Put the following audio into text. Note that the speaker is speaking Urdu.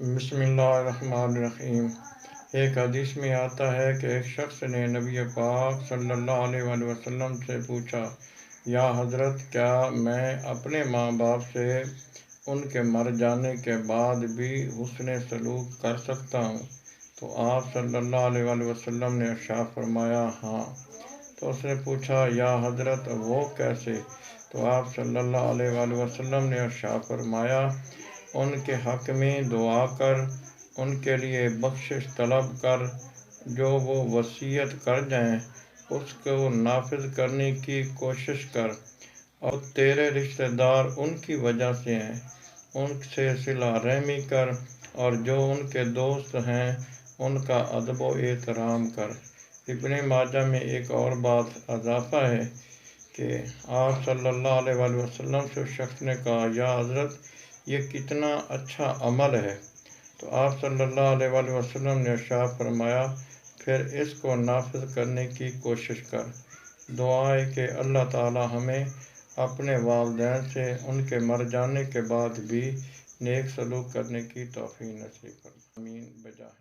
بسم اللہ الرحمن الرحیم۔ ایک حدیث میں آتا ہے کہ ایک شخص نے نبی پاک صلی اللہ علیہ وآلہ وسلم سے پوچھا، یا حضرت، کیا میں اپنے ماں باپ سے ان کے مر جانے کے بعد بھی حسن سلوک کر سکتا ہوں؟ تو آپ صلی اللہ علیہ وآلہ وسلم نے ارشاد فرمایا، ہاں۔ تو اس نے پوچھا، یا حضرت، وہ کیسے؟ تو آپ صلی اللہ علیہ وآلہ وسلم نے ارشاد فرمایا، ان کے حق میں دعا کر، ان کے لیے بخشش طلب کر، جو وہ وصیت کر جائیں اس کو نافذ کرنے کی کوشش کر، اور تیرے رشتہ دار ان کی وجہ سے ہیں ان سے صلہ رحمی کر، اور جو ان کے دوست ہیں ان کا ادب و احترام کر۔ ابن ماجہ میں ایک اور بات اضافہ ہے کہ آپ صلی اللہ علیہ وآلہ وسلم سے اس شخص نے کہا، یا حضرت، یہ کتنا اچھا عمل ہے۔ تو آپ صلی اللہ علیہ وآلہ وسلم نے ارشاد فرمایا، پھر اس کو نافذ کرنے کی کوشش کر۔ دعا ہے کہ اللہ تعالی ہمیں اپنے والدین سے ان کے مر جانے کے بعد بھی نیک سلوک کرنے کی توفیق نصیب فرمائے۔ آمین بجاہ